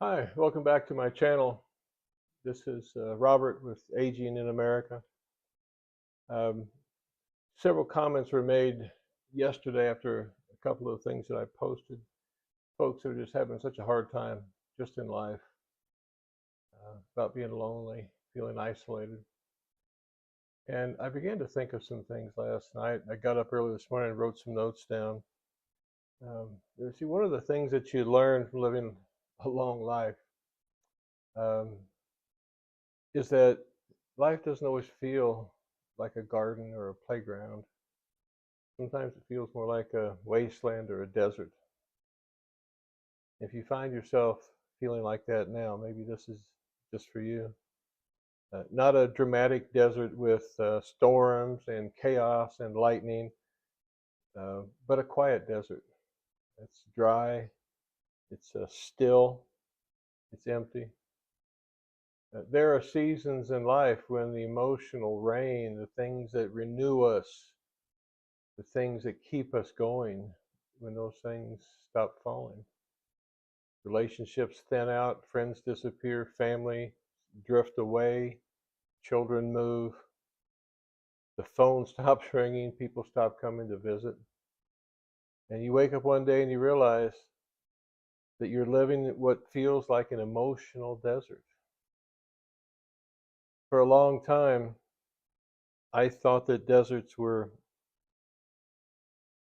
Hi, welcome back to my channel. This is Robert with Aging in America. Um, Several comments were made yesterday after a couple of things that I posted. Folks that are just having such a hard time just in life, about being lonely, feeling isolated. And I began to think of some things last night. I got up early this morning and wrote some notes down. See, one of the things that you learn from living a long life um, is that life doesn't always feel like a garden or a playground. Sometimes it feels more like a wasteland or a desert. If you find yourself feeling like that now, maybe this is just for you. Not a dramatic desert with storms and chaos and lightning, but a quiet desert. It's dry, it's still, it's empty. There are seasons in life when the emotional rain, the things that renew us, the things that keep us going, when those things stop falling. Relationships thin out, friends disappear, family drift away, children move, the phone stops ringing, people stop coming to visit. And you wake up one day and you realize that you're living what feels like an emotional desert. For a long time, I thought that deserts were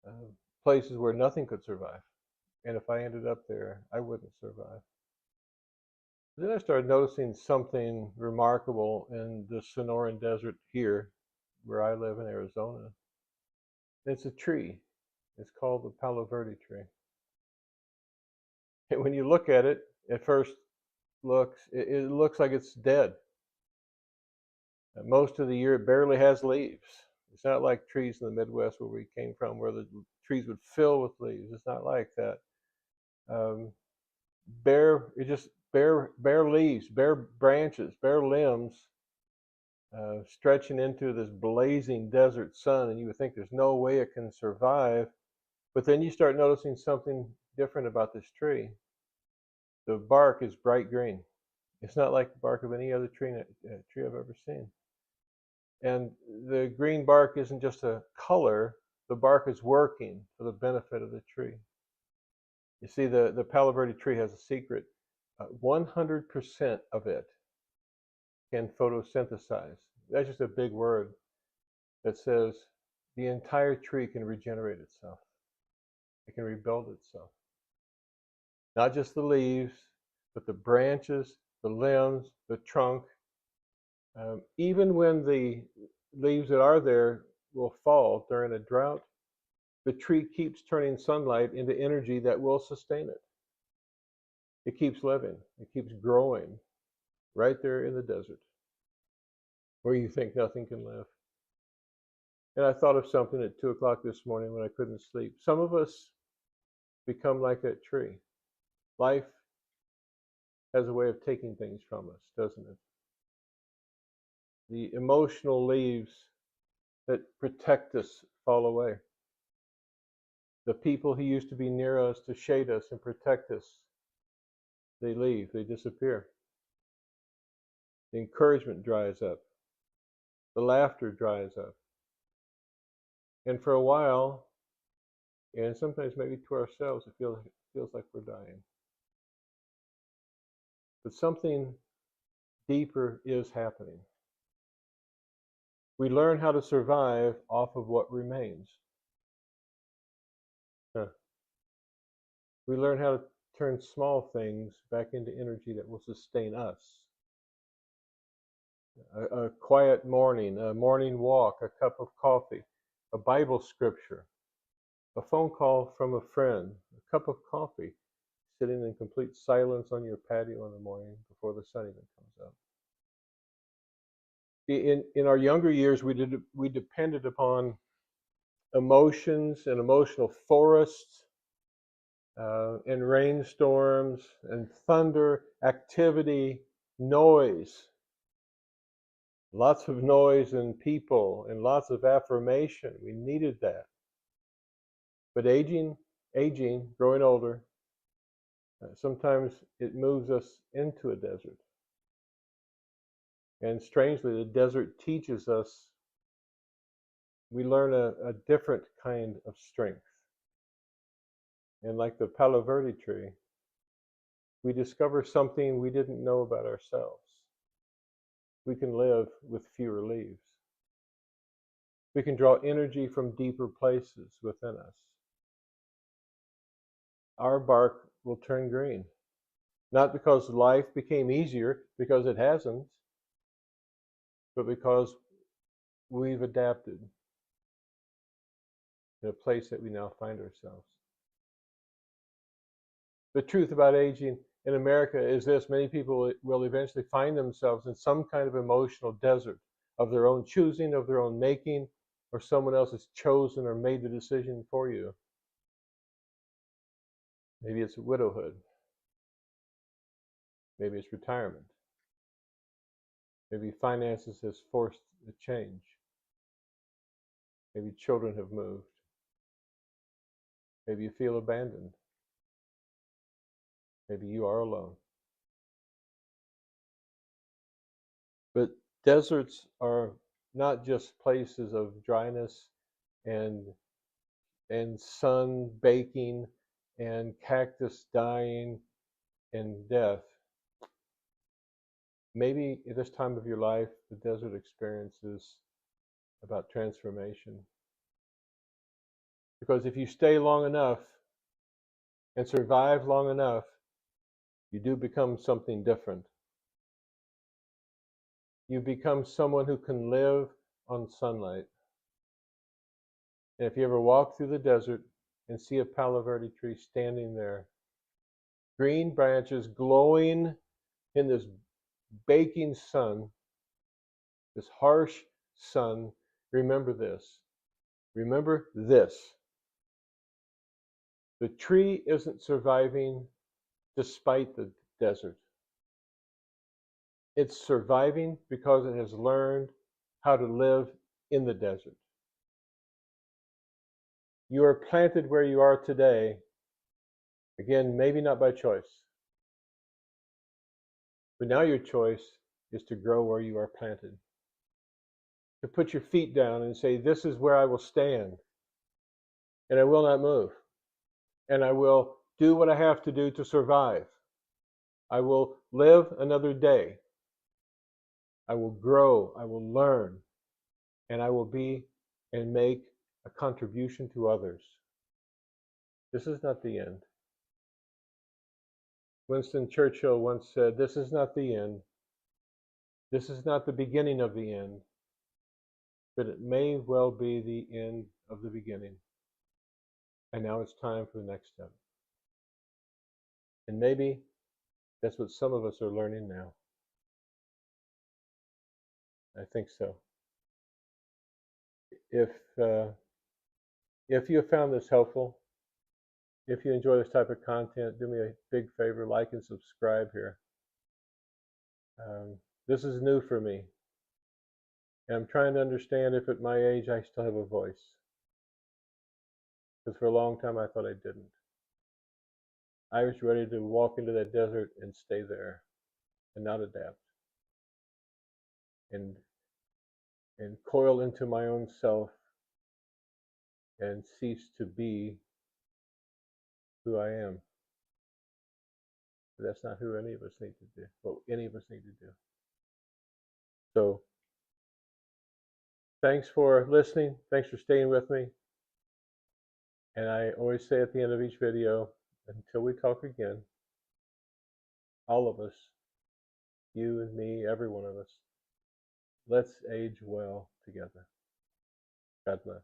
uh, places where nothing could survive. And if I ended up there, I wouldn't survive. Then I started noticing something remarkable in the Sonoran Desert here, where I live in Arizona. It's a tree. It's called the Palo Verde tree. And when you look at it, at first it looks like it's dead. Most of the year, it barely has leaves. It's not like trees in the Midwest where we came from, where the trees would fill with leaves. It's not like that. Um, it just bare leaves, bare branches, bare limbs, stretching into this blazing desert sun, and you would think there's no way it can survive. But then you start noticing something different about this tree. The bark is bright green. It's not like the bark of any other tree I've ever seen. And the green bark isn't just a color, the bark is working for the benefit of the tree. You see, the Palo Verde tree has a secret. 100% of it can photosynthesize. That's just a big word that says the entire tree can regenerate itself. It can rebuild itself. Not just the leaves, but the branches, the limbs, the trunk. Even when the leaves that are there will fall during a drought, the tree keeps turning sunlight into energy that will sustain it. It keeps living. It keeps growing right there in the desert where you think nothing can live. And I thought of something at 2 o'clock this morning when I couldn't sleep. Some of us become like that tree. Life has a way of taking things from us, doesn't it? The emotional leaves that protect us fall away. The people who used to be near us to shade us and protect us, they leave, they disappear. The encouragement dries up. The laughter dries up. And for a while, and sometimes maybe to ourselves, it feels like we're dying. But something deeper is happening. We learn how to survive off of what remains. Huh. We learn how to turn small things back into energy that will sustain us. A quiet morning, a morning walk, a cup of coffee, a Bible scripture, a phone call from a friend, a cup of coffee, sitting in complete silence on your patio in the morning before the sun even comes up. In our younger years, we depended upon emotions and emotional forests, and rainstorms and thunder, activity, noise. Lots of noise and people and lots of affirmation. We needed that. But aging, growing older, Sometimes it moves us into a desert. And strangely, the desert teaches us, we learn a different kind of strength. And like the Palo Verde tree, we discover something we didn't know about ourselves. We can live with fewer leaves. We can draw energy from deeper places within us. Our bark will turn green. Not because life became easier, because it hasn't, but because we've adapted in a place that we now find ourselves. The truth about aging in America is this: many people will eventually find themselves in some kind of emotional desert of their own choosing, of their own making, or someone else has chosen or made the decision for you. Maybe it's widowhood. Maybe it's retirement. Maybe finances has forced a change. Maybe children have moved. Maybe you feel abandoned. Maybe you are alone. But deserts are not just places of dryness and sun baking and cactus dying and death. Maybe at this time of your life, the desert experience is about transformation. Because if you stay long enough and survive long enough, you do become something different. You become someone who can live on sunlight. And if you ever walk through the desert and see a Palo Verde tree standing there, green branches glowing in this baking sun, this harsh sun, remember this. Remember this. The tree isn't surviving despite the desert. It's surviving because it has learned how to live in the desert. You are planted where you are today, again, maybe not by choice. But now your choice is to grow where you are planted. To put your feet down and say, this is where I will stand. And I will not move. And I will do what I have to do to survive. I will live another day. I will grow. I will learn. And I will be and make a contribution to others. This is not the end. Winston Churchill once said, this is not the end. This is not the beginning of the end. But it may well be the end of the beginning. And now it's time for the next step. And maybe that's what some of us are learning now. I think so. If you have found this helpful, if you enjoy this type of content, do me a big favor, like and subscribe here. This is new for me. And I'm trying to understand if at my age I still have a voice. Because for a long time I thought I didn't. I was ready to walk into that desert and stay there and not adapt. And coil into my own self and cease to be who I am. But that's not who any of us need to do, what any of us need to do. So, thanks for listening. Thanks for staying with me. And I always say at the end of each video, until we talk again, all of us, you and me, every one of us, let's age well together. God bless.